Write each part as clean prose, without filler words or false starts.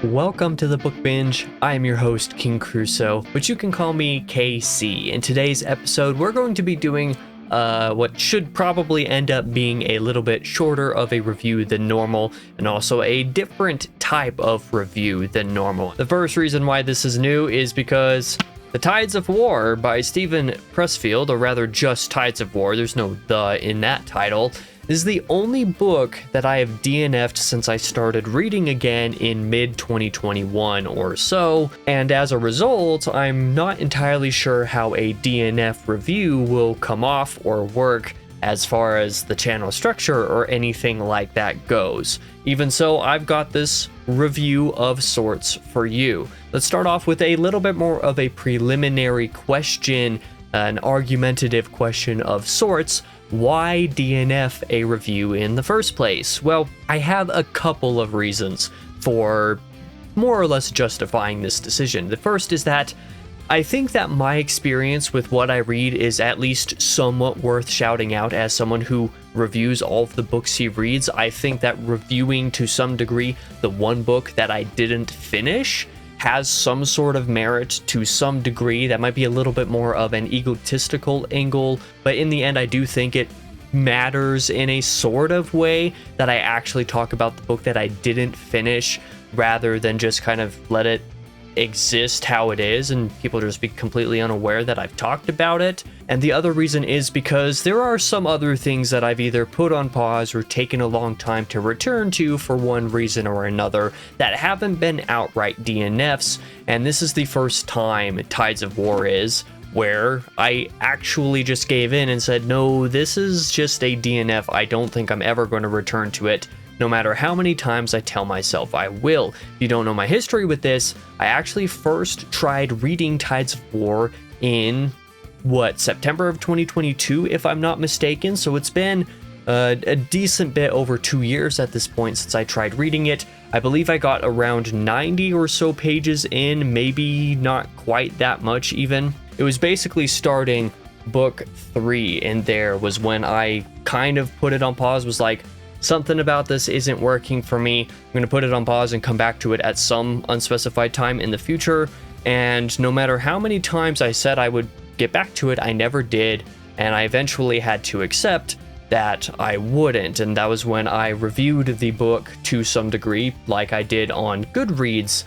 Welcome to the Book Binge. I am your host, King Crusoe, but you can call me KC. In today's episode, we're going to be doing what should probably end up being a little bit shorter of a review than normal, and also a different type of review than normal. The first reason why this is new is because The Tides of War by Stephen Pressfield, or rather just Tides of War, there's no "the" in that title, is the only book that I have DNF'd since I started reading again in mid-2021 or so, and as a result, I'm not entirely sure how a DNF review will come off or work as far as the channel structure or anything like that goes. Even so, I've got this review of sorts for you. Let's start off with a little bit more of a preliminary question, an argumentative question of sorts. Why DNF a review in the first place? Well, I have a couple of reasons for more or less justifying this decision. The first is that I think that my experience with what I read is at least somewhat worth shouting out as someone who reviews all of the books he reads. I think that reviewing to some degree the one book that I didn't finish has some sort of merit to some degree. That might be a little bit more of an egotistical angle, but in the end I do think it matters in a sort of way that I actually talk about the book that I didn't finish rather than just kind of let it exist how it is and people just be completely unaware that I've talked about it. And the other reason is because there are some other things that I've either put on pause or taken a long time to return to for one reason or another that haven't been outright DNFs, and this is the first time Tides of War is where I actually just gave in and said, no, this is just a DNF. I don't think I'm ever going to return to it, no matter how many times I tell myself I will. If you don't know my history with this, I actually first tried reading Tides of War in, September of 2022, if I'm not mistaken. So it's been a decent bit over 2 years at this point since I tried reading it. I believe I got around 90 or so pages in, maybe not quite that much even. It was basically starting book 3, and there was when I kind of put it on pause, was like, something about this isn't working for me. I'm going to put it on pause and come back to it at some unspecified time in the future. And no matter how many times I said I would get back to it, I never did. And I eventually had to accept that I wouldn't. And that was when I reviewed the book to some degree, like I did on Goodreads,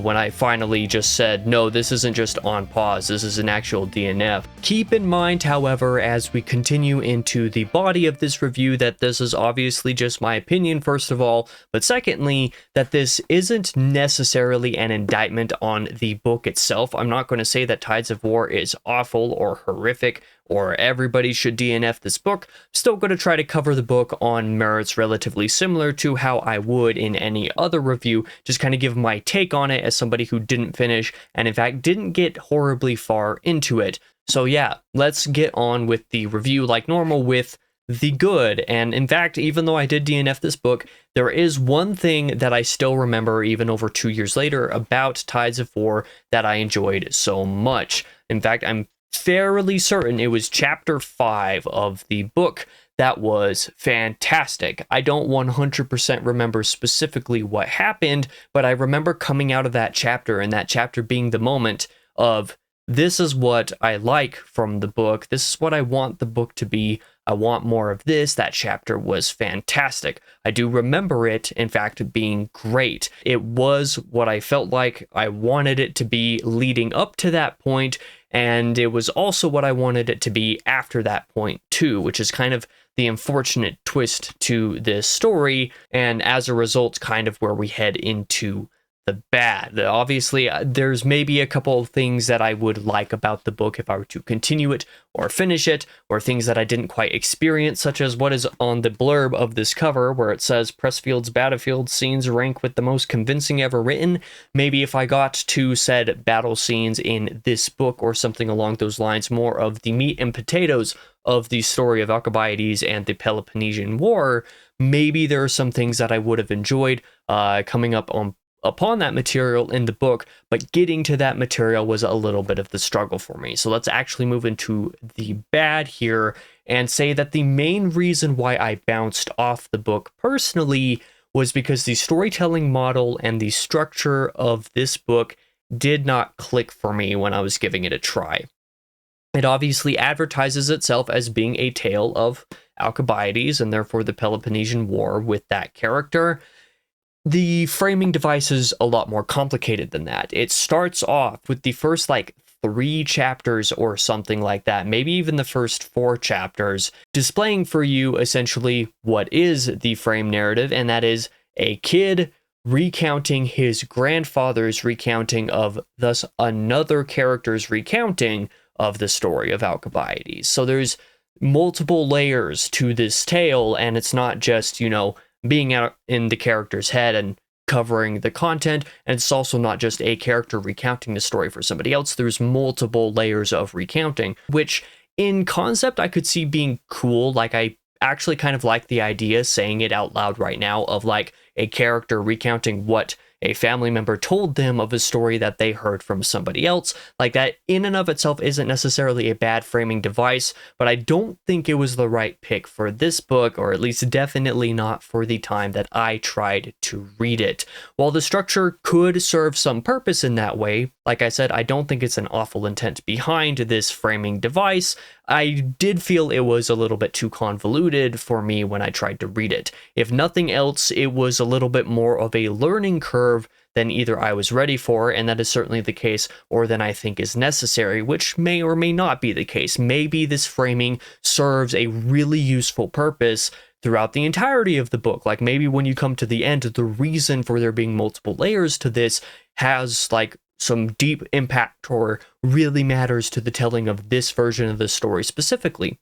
when I finally just said, no, this isn't just on pause, this is an actual DNF. Keep in mind, however, as we continue into the body of this review, that this is obviously just my opinion, first of all, but secondly, that this isn't necessarily an indictment on the book itself. I'm not going to say that Tides of War is awful or horrific or everybody should DNF this book. I'm still going to try to cover the book on merits relatively similar to how I would in any other review, just kind of give my take on it as somebody who didn't finish and in fact didn't get horribly far into it. So yeah, let's get on with the review like normal with the good. And in fact, even though I did DNF this book, there is one thing that I still remember even over 2 years later about Tides of War that I enjoyed so much. In fact, I'm fairly certain it was chapter 5 of the book that was fantastic. I don't 100% remember specifically what happened, but I remember coming out of that chapter and that chapter being the moment of, this is what I like from the book. This is what I want the book to be. I want more of this. That chapter was fantastic. I do remember it, in fact, being great. It was what I felt like I wanted it to be leading up to that point, and it was also what I wanted it to be after that point too, which is kind of the unfortunate twist to this story, and as a result, kind of where we head into the bad. Obviously, there's maybe a couple of things that I would like about the book if I were to continue it or finish it, or things that I didn't quite experience, such as what is on the blurb of this cover, where it says Pressfield's battlefield scenes rank with the most convincing ever written. Maybe if I got to said battle scenes in this book or something along those lines, more of the meat and potatoes of the story of Alcibiades and the Peloponnesian War, maybe there are some things that I would have enjoyed coming up upon that material in the book, but getting to that material was a little bit of the struggle for me. So let's actually move into the bad here and say that the main reason why I bounced off the book personally was because the storytelling model and the structure of this book did not click for me when I was giving it a try. It obviously advertises itself as being a tale of Alcibiades and therefore the Peloponnesian War with that character. The framing device is a lot more complicated than that. It starts off with the first 3 chapters or something like that, maybe even the first 4 chapters, displaying for you essentially what is the frame narrative, and that is a kid recounting his grandfather's recounting of thus another character's recounting of the story of Alcibiades. So there's multiple layers to this tale, and it's not just, being out in the character's head and covering the content, and it's also not just a character recounting the story for somebody else. There's multiple layers of recounting, which in concept I could see being cool. I actually kind of like the idea, saying it out loud right now, of a character recounting what a family member told them of a story that they heard from somebody else. That in and of itself isn't necessarily a bad framing device, but I don't think it was the right pick for this book, or at least definitely not for the time that I tried to read it. While the structure could serve some purpose in that way, like I said, I don't think it's an awful intent behind this framing device. I did feel it was a little bit too convoluted for me when I tried to read it. If nothing else, it was a little bit more of a learning curve than either I was ready for, and that is certainly the case, or than I think is necessary, which may or may not be the case. Maybe this framing serves a really useful purpose throughout the entirety of the book. Maybe when you come to the end, the reason for there being multiple layers to this has some deep impact or really matters to the telling of this version of the story specifically.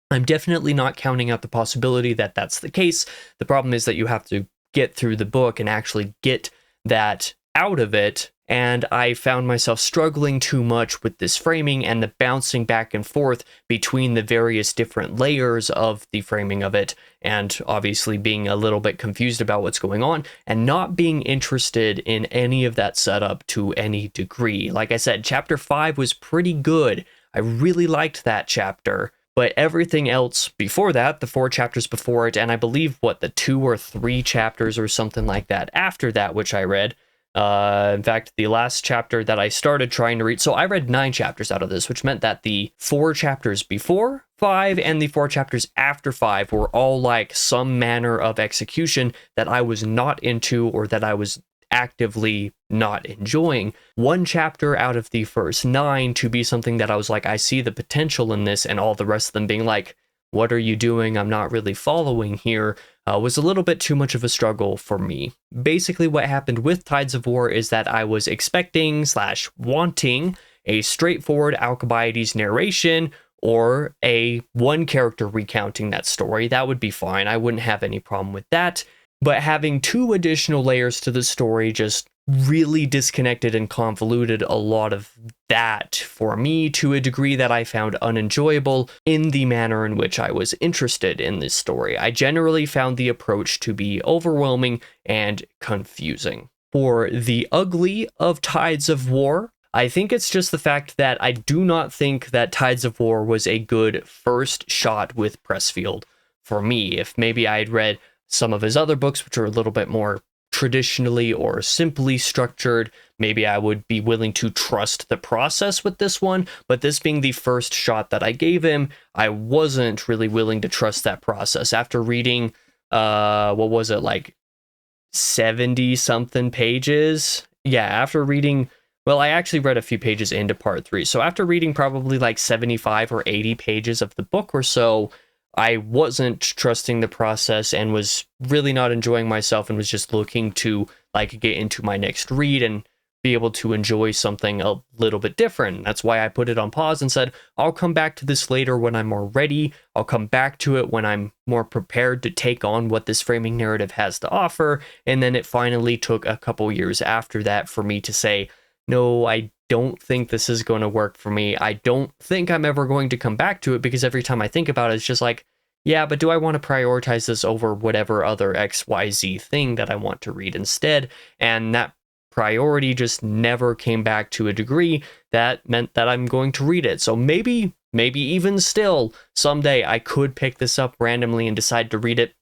I'm definitely not counting out the possibility that that's the case. The problem is that you have to get through the book and actually get that out of it, and I found myself struggling too much with this framing and the bouncing back and forth between the various different layers of the framing of it, and obviously being a little bit confused about what's going on and not being interested in any of that setup to any degree. Like I said, chapter 5 was pretty good. I really liked that chapter. But everything else before that, the 4 chapters before it, and I believe, the 2 or 3 chapters or something like that after that, which I read. In fact, the last chapter that I started trying to read, so I read 9 chapters out of this, which meant that the 4 chapters before 5 and the 4 chapters after 5 were all some manner of execution that I was not into, or that I was actively not enjoying. 1 chapter out of the first 9 to be something that I was I see the potential in this, and all the rest of them being what are you doing? I'm not really following here, was a little bit too much of a struggle for me. Basically, what happened with Tides of War is that I was expecting / wanting a straightforward Alcibiades narration, or a one character recounting that story. That would be fine. I wouldn't have any problem with that. But having 2 additional layers to the story just really disconnected and convoluted a lot of that for me to a degree that I found unenjoyable in the manner in which I was interested in this story. I generally found the approach to be overwhelming and confusing. For the ugly of Tides of War, I think it's just the fact that I do not think that Tides of War was a good first shot with Pressfield for me. If maybe I had read some of his other books, which are a little bit more traditionally or simply structured, maybe I would be willing to trust the process with this one. But this being the first shot that I gave him, I wasn't really willing to trust that process. After reading, 70 something pages? Yeah, after reading, I actually read a few pages into part 3. So after reading probably 75 or 80 pages of the book or so, I wasn't trusting the process and was really not enjoying myself, and was just looking to get into my next read and be able to enjoy something a little bit different. That's why I put it on pause and said, I'll come back to this later when I'm more ready. I'll come back to it when I'm more prepared to take on what this framing narrative has to offer. And then it finally took a couple years after that for me to say, no, I don't think this is going to work for me. I don't think I'm ever going to come back to it, because every time I think about it, it's just yeah, but do I want to prioritize this over whatever other XYZ thing that I want to read instead? And that priority just never came back to a degree that meant that I'm going to read it. So maybe even still, someday I could pick this up randomly and decide to read it.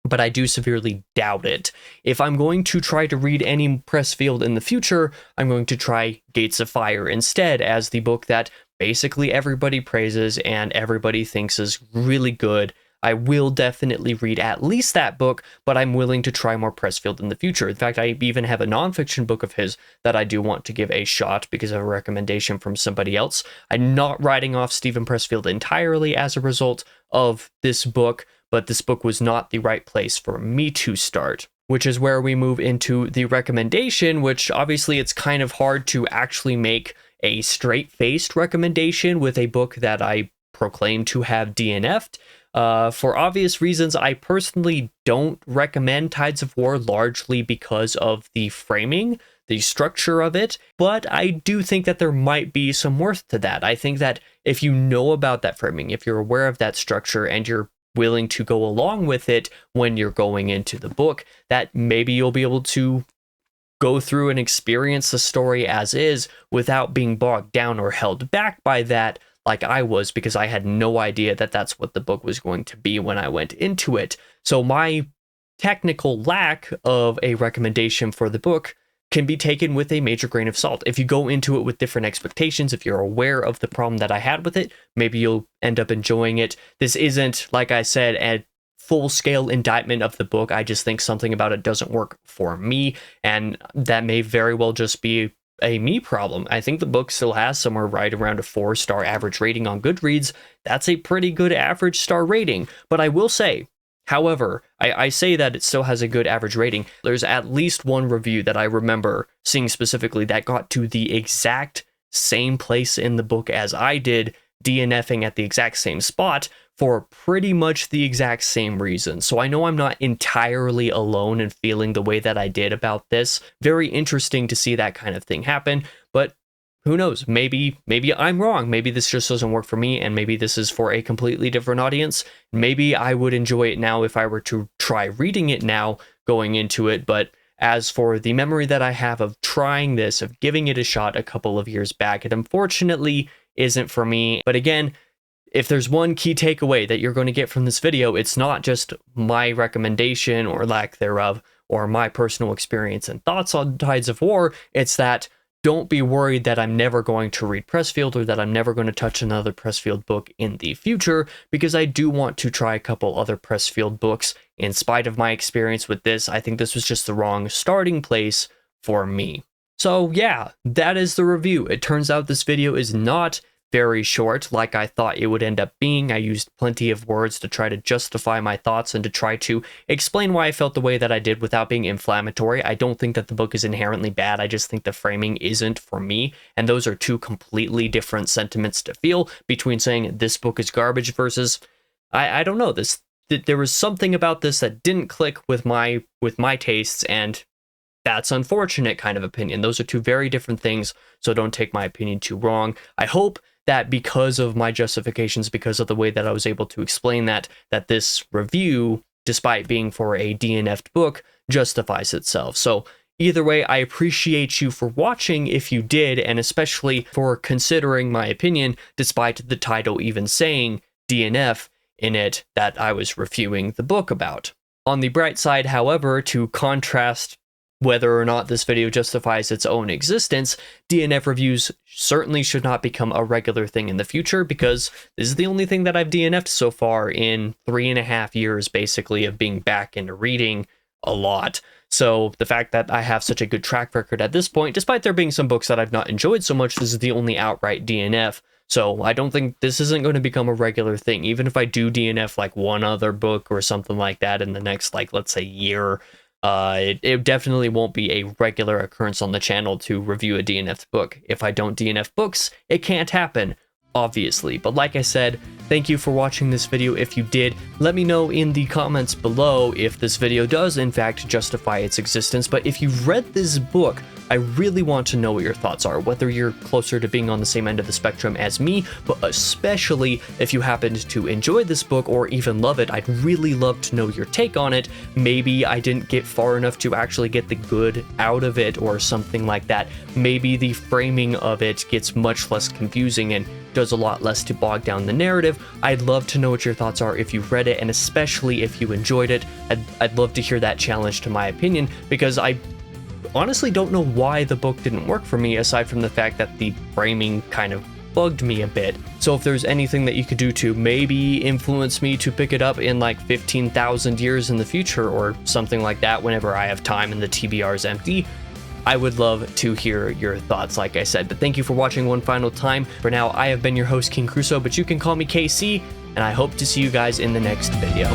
but I do severely doubt it. If I'm going to try to read any Pressfield in the future, I'm going to try Gates of Fire instead, as the book that basically everybody praises and everybody thinks is really good. I will definitely read at least that book, but I'm willing to try more Pressfield in the future. In fact, I even have a nonfiction book of his that I do want to give a shot because of a recommendation from somebody else. I'm not writing off Stephen Pressfield entirely as a result of this book, but this book was not the right place for me to start, which is where we move into the recommendation, which obviously it's kind of hard to actually make a straight-faced recommendation with a book that I proclaim to have DNF'd. For obvious reasons, I personally don't recommend Tides of War, largely because of the framing, the structure of it, but I do think that there might be some worth to that. I think that if you know about that framing, if you're aware of that structure, and you're willing to go along with it when you're going into the book, that maybe you'll be able to go through and experience the story as is without being bogged down or held back by that, like I was, because I had no idea that that's what the book was going to be when I went into it. So my technical lack of a recommendation for the book can be taken with a major grain of salt. If you go into it with different expectations, if you're aware of the problem that I had with it, maybe you'll end up enjoying it. This isn't, like I said, a full-scale indictment of the book. I just think something about it doesn't work for me, and that may very well just be a me problem. I think the book still has somewhere right around a 4-star average rating on Goodreads. That's a pretty good average star rating. But I will say, however, I say that it still has a good average rating. There's at least one review that I remember seeing specifically that got to the exact same place in the book as I did, DNFing at the exact same spot for pretty much the exact same reason. So I know I'm not entirely alone in feeling the way that I did about this. Very interesting to see that kind of thing happen, but who knows? Maybe I'm wrong. Maybe this just doesn't work for me, and maybe this is for a completely different audience. Maybe I would enjoy it now if I were to try reading it now going into it, but as for the memory that I have of trying this, of giving it a shot a couple of years back, it unfortunately isn't for me. But again, if there's one key takeaway that you're going to get from this video, it's not just my recommendation or lack thereof, or my personal experience and thoughts on Tides of War. It's that don't be worried that I'm never going to read Pressfield, or that I'm never going to touch another Pressfield book in the future, because I do want to try a couple other Pressfield books. In spite of my experience with this, I think this was just the wrong starting place for me. So yeah, that is the review. It turns out this video is not very short like I thought it would end up being. I used plenty of words to try to justify my thoughts and to try to explain why I felt the way that I did without being inflammatory. I don't think that the book is inherently bad. I just think the framing isn't for me. And those are two completely different sentiments to feel between saying this book is garbage versus I don't know, there was something about this that didn't click with my tastes, and that's unfortunate kind of opinion. Those are two very different things, so don't take my opinion too wrong. I hope that because of my justifications, because of the way that I was able to explain that this review, despite being for a DNF'd book, justifies itself. So either way, I appreciate you for watching if you did, and especially for considering my opinion, despite the title even saying DNF in it that I was reviewing the book about. On the bright side, however, to contrast whether or not this video justifies its own existence, DNF reviews certainly should not become a regular thing in the future, because this is the only thing that I've DNF'd so far in 3.5 years, basically, of being back into reading a lot. So the fact that I have such a good track record at this point, despite there being some books that I've not enjoyed so much, this is the only outright DNF. So I don't think this isn't going to become a regular thing. Even if I do DNF like one other book or something like that in the next, like, let's say year, it definitely won't be a regular occurrence on the channel to review a DNF book. If I don't DNF books, it can't happen, obviously. But like I said, thank you for watching this video. If you did, let me know in the comments below if this video does in fact justify its existence. But if you've read this book, I really want to know what your thoughts are, whether you're closer to being on the same end of the spectrum as me, but especially if you happened to enjoy this book or even love it. I'd really love to know your take on it. Maybe I didn't get far enough to actually get the good out of it or something like that. Maybe the framing of it gets much less confusing and does a lot less to bog down the narrative, I'd love to know what your thoughts are if you've read it, and especially if you enjoyed it. I'd love to hear that challenge to my opinion, because I honestly don't know why the book didn't work for me, aside from the fact that the framing kind of bugged me a bit. So if there's anything that you could do to maybe influence me to pick it up in like 15,000 years in the future or something like that, whenever I have time and the TBR is empty, I would love to hear your thoughts, like I said. But thank you for watching one final time. For now, I have been your host, King Crusoe, but you can call me KC, and I hope to see you guys in the next video.